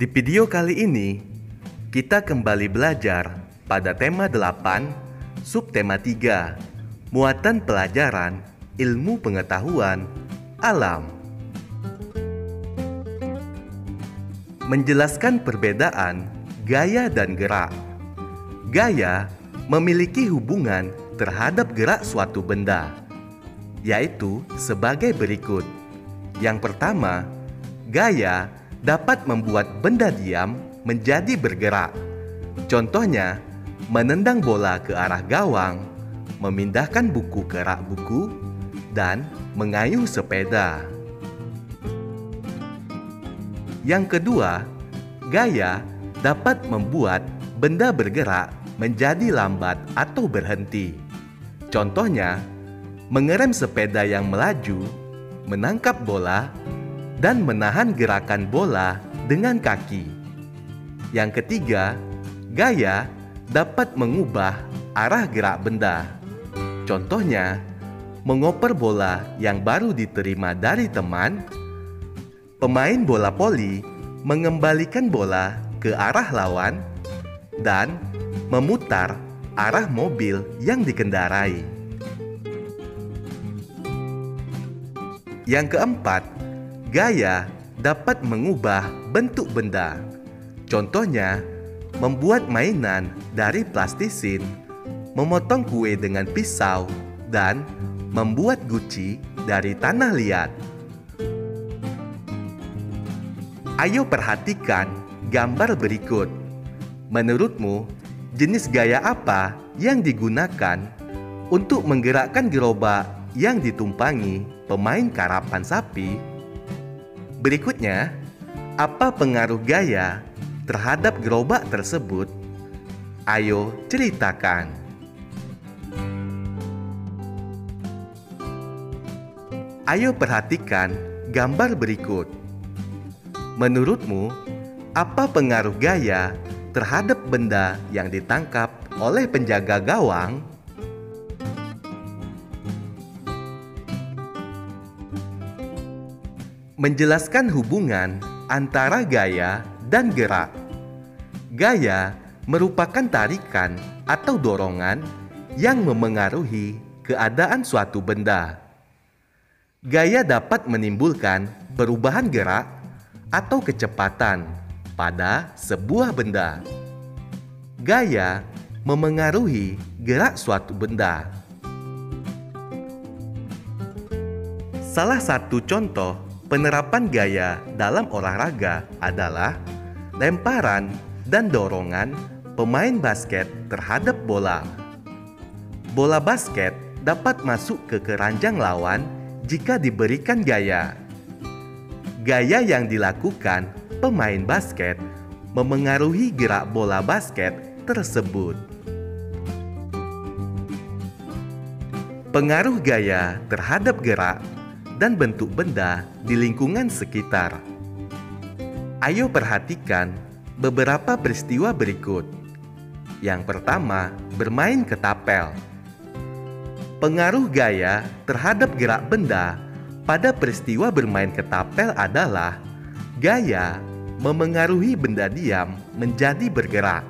Di video kali ini, kita kembali belajar pada tema 8, subtema 3, muatan pelajaran ilmu pengetahuan alam. Menjelaskan perbedaan gaya dan gerak. Gaya memiliki hubungan terhadap gerak suatu benda, yaitu sebagai berikut. Yang pertama, gaya dapat membuat benda diam menjadi bergerak. Contohnya, menendang bola ke arah gawang, memindahkan buku ke rak buku, dan mengayuh sepeda. Yang kedua, gaya dapat membuat benda bergerak menjadi lambat atau berhenti. Contohnya, mengerem sepeda yang melaju, menangkap bola, dan menahan gerakan bola dengan kaki. Yang ketiga, gaya dapat mengubah arah gerak benda. Contohnya, mengoper bola yang baru diterima dari teman, pemain bola voli mengembalikan bola ke arah lawan, dan memutar arah mobil yang dikendarai. Yang keempat, gaya dapat mengubah bentuk benda. Contohnya, membuat mainan dari plastisin, memotong kue dengan pisau, dan membuat guci dari tanah liat. Ayo perhatikan gambar berikut. Menurutmu, jenis gaya apa yang digunakan untuk menggerakkan gerobak yang ditumpangi pemain karapan sapi? Berikutnya, apa pengaruh gaya terhadap gerobak tersebut? Ayo ceritakan. Ayo perhatikan gambar berikut. Menurutmu, apa pengaruh gaya terhadap benda yang ditangkap oleh penjaga gawang? Menjelaskan hubungan antara gaya dan gerak. Gaya merupakan tarikan atau dorongan yang memengaruhi keadaan suatu benda. Gaya dapat menimbulkan perubahan gerak atau kecepatan pada sebuah benda. Gaya memengaruhi gerak suatu benda. Salah satu contoh penerapan gaya dalam olahraga adalah lemparan dan dorongan pemain basket terhadap bola. Bola basket dapat masuk ke keranjang lawan jika diberikan gaya. Gaya yang dilakukan pemain basket memengaruhi gerak bola basket tersebut. Pengaruh gaya terhadap gerak dan bentuk benda di lingkungan sekitar. Ayo perhatikan beberapa peristiwa berikut. Yang pertama, bermain ketapel. Pengaruh gaya terhadap gerak benda pada peristiwa bermain ketapel adalah gaya memengaruhi benda diam menjadi bergerak.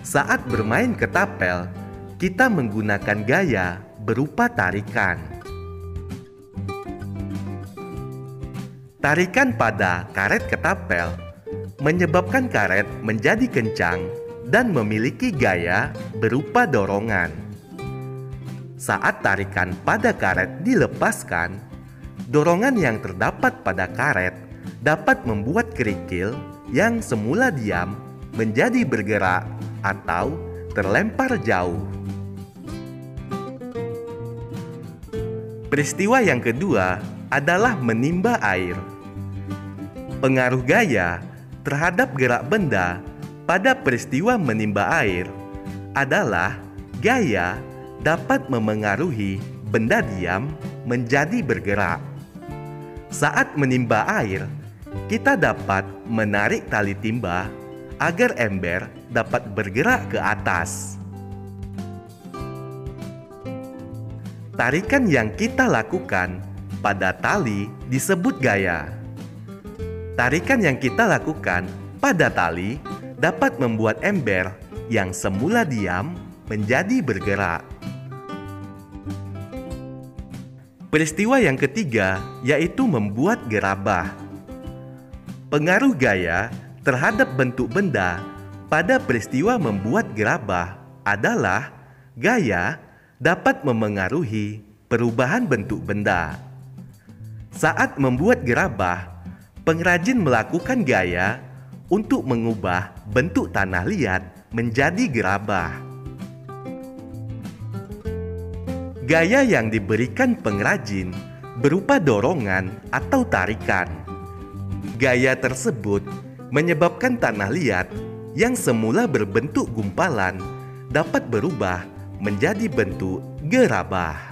Saat bermain ketapel, kita menggunakan gaya berupa tarikan. Tarikan pada karet ketapel menyebabkan karet menjadi kencang dan memiliki gaya berupa dorongan. Saat tarikan pada karet dilepaskan, dorongan yang terdapat pada karet dapat membuat kerikil yang semula diam menjadi bergerak atau terlempar jauh. Peristiwa yang kedua adalah menimba air. Pengaruh gaya terhadap gerak benda pada peristiwa menimba air adalah gaya dapat memengaruhi benda diam menjadi bergerak. Saat menimba air, kita dapat menarik tali timba agar ember dapat bergerak ke atas. Tarikan yang kita lakukan pada tali disebut gaya. Tarikan yang kita lakukan pada tali dapat membuat ember yang semula diam menjadi bergerak. Peristiwa yang ketiga yaitu membuat gerabah. Pengaruh gaya terhadap bentuk benda pada peristiwa membuat gerabah adalah gaya dapat memengaruhi perubahan bentuk benda. Saat membuat gerabah, pengrajin melakukan gaya untuk mengubah bentuk tanah liat menjadi gerabah. Gaya yang diberikan pengrajin berupa dorongan atau tarikan. Gaya tersebut menyebabkan tanah liat yang semula berbentuk gumpalan dapat berubah menjadi bentuk gerabah.